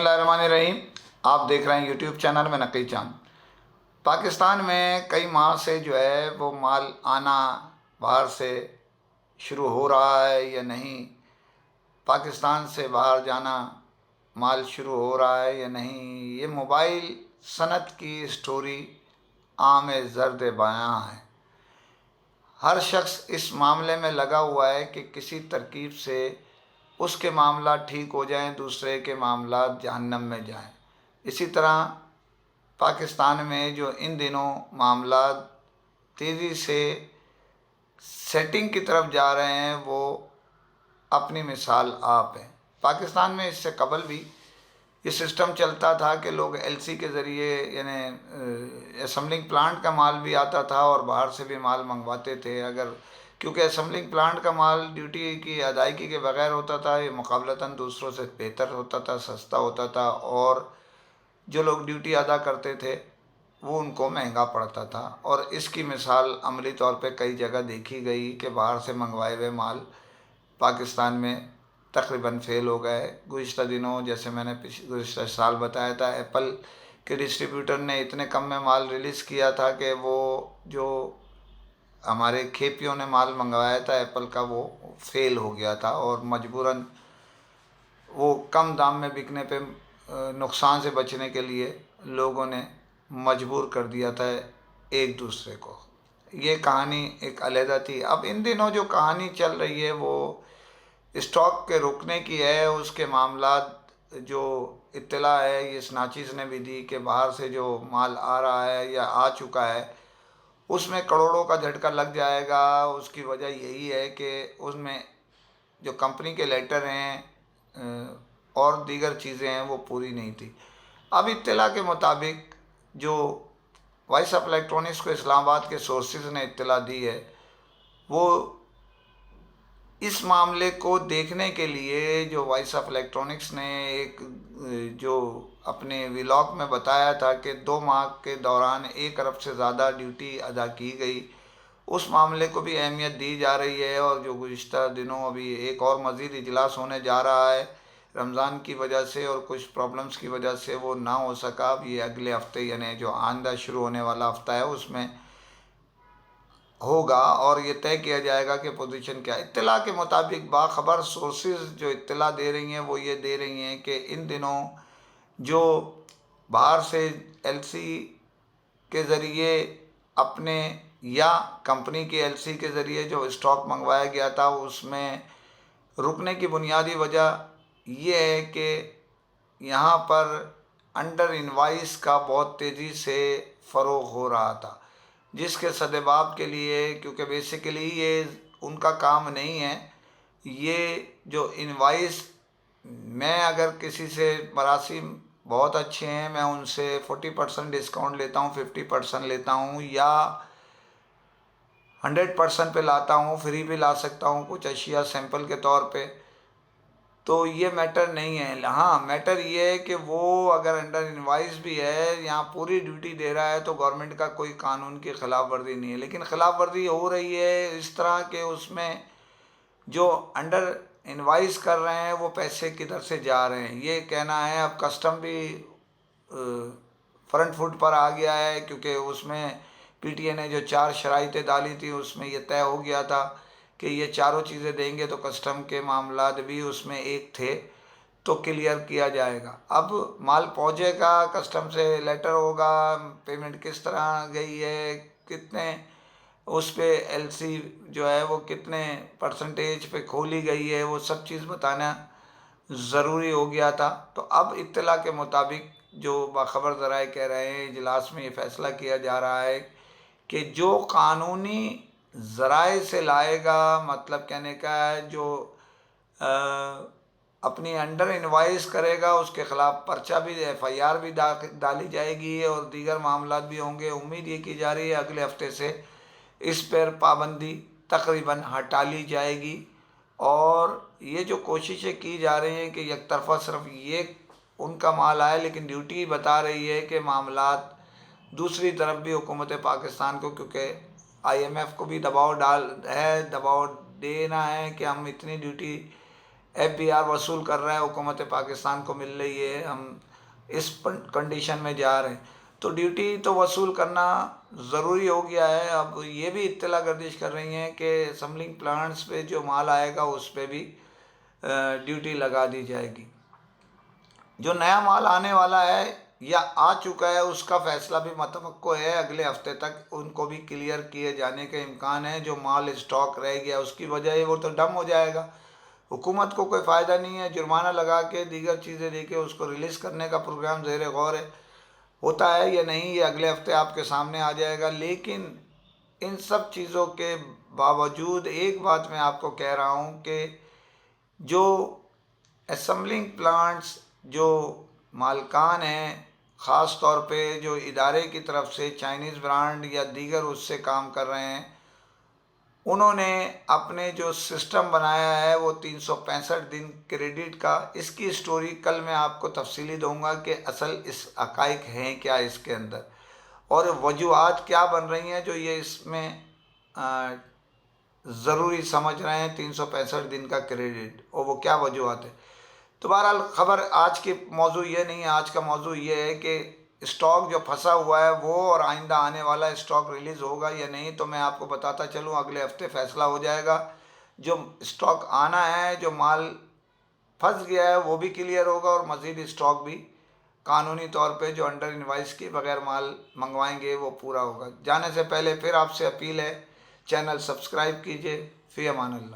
बिस्मिल्लाहिर्रहमानिर्रहीम। आप देख रहे हैं यूट्यूब चैनल में नकी चांद। पाकिस्तान में कई माह से जो है वो माल आना बाहर से शुरू हो रहा है या नहीं, पाकिस्तान से बाहर जाना माल शुरू हो रहा है या नहीं, ये मोबाइल सनत की स्टोरी आम ज़र्द बयां है। हर शख्स इस मामले में लगा हुआ है कि किसी तरकीब से उसके मामला ठीक हो जाएं, दूसरे के मामला जहन्नम में जाएं। इसी तरह पाकिस्तान में जो इन दिनों मामला तेज़ी से सेटिंग की तरफ जा रहे हैं वो अपनी मिसाल आप है। पाकिस्तान में इससे कबल भी ये सिस्टम चलता था कि लोग एलसी के ज़रिए यानी असम्बलिंग प्लांट का माल भी आता था और बाहर से भी माल मंगवाते थे। अगर क्योंकि असम्बलिंग प्लांट का माल ड्यूटी की अदायगी के बगैर होता था, ये मुकाबलतन दूसरों से बेहतर होता था, सस्ता होता था, और जो लोग ड्यूटी अदा करते थे वो उनको महंगा पड़ता था। और इसकी मिसाल अमली तौर पे कई जगह देखी गई कि बाहर से मंगवाए हुए माल पाकिस्तान में तकरीबन फ़ेल हो गए। गुज़िश्ता दिनों जैसे मैंने गुज़िश्ता साल बताया था, एप्पल के डिस्ट्रीब्यूटर ने इतने कम में माल रिलीज़ किया था कि वो जो हमारे खेपियों ने माल मंगवाया था एप्पल का वो फ़ेल हो गया था और मजबूरन वो कम दाम में बिकने पे नुकसान से बचने के लिए लोगों ने मजबूर कर दिया था एक दूसरे को। ये कहानी एक अलहदा थी। अब इन दिनों जो कहानी चल रही है वो स्टॉक के रुकने की है। उसके मामला जो इत्तला है ये स्नाचिस ने भी दी कि बाहर से जो माल आ रहा है या आ चुका है उसमें करोड़ों का झटका लग जाएगा। उसकी वजह यही है कि उसमें जो कंपनी के लेटर हैं और दीगर चीज़ें हैं वो पूरी नहीं थी। अब इत्तला के मुताबिक जो वॉइस ऑफ इलेक्ट्रॉनिक्स को इस्लामाबाद के सोर्सेज ने इत्तला दी है वो इस मामले को देखने के लिए जो वॉइस ऑफ इलेक्ट्रॉनिक्स ने एक जो अपने व्लॉग में बताया था कि 2 माह के दौरान 1 अरब से ज़्यादा ड्यूटी अदा की गई, उस मामले को भी अहमियत दी जा रही है। और जो गुज़िश्ता दिनों अभी एक और मज़ीद इजलास होने जा रहा है, रमज़ान की वजह से और कुछ प्रॉब्लम्स की वजह से वो ना हो सका। अब ये अगले हफ्ते यानी जो आइंदा शुरू होने वाला हफ्ता है उसमें होगा और ये तय किया जाएगा कि पोजीशन क्या है। इत्तला के मुताबिक बाखबर सोर्सेज जो इत्तला दे रही हैं वो ये दे रही हैं कि इन दिनों जो बाहर से एलसी के ज़रिए अपने या कंपनी के एलसी के ज़रिए जो स्टॉक मंगवाया गया था उसमें रुकने की बुनियादी वजह ये है कि यहाँ पर अंडर इनवाइस का बहुत तेज़ी से फ़रोग़ हो रहा था, जिसके सदेबाब के लिए, क्योंकि बेसिकली ये उनका काम नहीं है। ये जो इनवाइस, मैं अगर किसी से मरासी बहुत अच्छे हैं मैं उनसे 40% डिस्काउंट लेता हूँ, 50% लेता हूँ या 100% पे लाता हूँ, फ्री भी ला सकता हूँ कुछ अशिया सैंपल के तौर पे, तो ये मैटर नहीं है। हाँ, मैटर ये है कि वो अगर अंडर इनवाइस भी है, यहाँ पूरी ड्यूटी दे रहा है तो गवर्नमेंट का कोई कानून की खिलाफ वर्जी नहीं है। लेकिन खिलाफ वर्जी हो रही है इस तरह के उसमें जो अंडर इनवाइस कर रहे हैं वो पैसे किधर से जा रहे हैं ये कहना है। अब कस्टम भी फ्रंट फुट पर आ गया है क्योंकि उसमें पीटीए ने जो 4 शराइतें डाली थी उसमें ये तय हो गया था कि ये चारों चीज़ें देंगे तो कस्टम के मामलात भी उसमें एक थे तो क्लियर किया जाएगा। अब माल पहुँचेगा, कस्टम से लेटर होगा, पेमेंट किस तरह गई है, कितने उस पे एलसी जो है वो कितने परसेंटेज पे खोली गई है, वो सब चीज़ बताना ज़रूरी हो गया था। तो अब इत्तला के मुताबिक जो बाखबर ज़राए कह रहे हैं इजलास में ये फ़ैसला किया जा रहा है कि जो कानूनी ज़राए से लाएगा, मतलब कहने का है जो अपनी अंडर इनवाइस करेगा उसके ख़िलाफ़ पर्चा भी एफआईआर भी डाली जाएगी और दीगर मामला भी होंगे। उम्मीद ये की जा रही है अगले हफ्ते से इस पर पाबंदी तकरीबन हटा ली जाएगी। और ये जो कोशिशें की जा रही हैं कि एक तरफ़ा सिर्फ ये उनका माल आए, लेकिन ड्यूटी बता रही है कि मामलात दूसरी तरफ भी हुकूमत पाकिस्तान को, क्योंकि आईएमएफ को भी दबाव दबाव देना है कि हम इतनी ड्यूटी FBR वसूल कर रहा है, हुकूमत पाकिस्तान को मिल रही है, हम इस कंडीशन में जा रहे हैं, तो ड्यूटी तो वसूल करना ज़रूरी हो गया है। अब ये भी इत्तला गर्दिश कर रही हैं कि असम्बलिंग प्लांट्स पे जो माल आएगा उस पे भी ड्यूटी लगा दी जाएगी। जो नया माल आने वाला है या आ चुका है उसका फ़ैसला भी मतवक्को है, अगले हफ्ते तक उनको भी क्लियर किए जाने के इम्कान है। जो माल स्टॉक रह गया उसकी वजह वो तो डम हो जाएगा, हुकूमत को कोई फ़ायदा नहीं है, जुर्माना लगा के दीगर चीज़ें दे के उसको रिलीज़ करने का प्रोग्राम ज़ेर गौर है। होता है या नहीं ये अगले हफ्ते आपके सामने आ जाएगा। लेकिन इन सब चीज़ों के बावजूद एक बात मैं आपको कह रहा हूँ कि जो असम्बलिंग प्लांट्स जो मालकान हैं, ख़ास तौर पे जो इदारे की तरफ से चाइनीज़ ब्रांड या दीगर उससे काम कर रहे हैं, उन्होंने अपने जो सिस्टम बनाया है वो 365 दिन क्रेडिट का, इसकी स्टोरी कल मैं आपको तफसीली दूंगा कि असल इस हक़ाइक़ हैं क्या इसके अंदर और वजूहात क्या बन रही हैं जो ये इसमें ज़रूरी समझ रहे हैं 365 दिन का क्रेडिट, और वो क्या वजूहात है। तो बहरहाल खबर आज की मौजू ये नहीं है, आज का मौजू ये है कि स्टॉक जो फंसा हुआ है वो और आइंदा आने वाला स्टॉक रिलीज़ होगा या नहीं, तो मैं आपको बताता चलूँ अगले हफ्ते फ़ैसला हो जाएगा। जो स्टॉक आना है, जो माल फंस गया है वो भी क्लियर होगा और मज़ीद स्टॉक भी कानूनी तौर पे जो अंडर इनवाइस के बगैर माल मंगवाएंगे वो पूरा होगा। जाने से पहले फिर आपसे अपील है, चैनल सब्सक्राइब कीजिए। फ़ी अमान अल्लाह।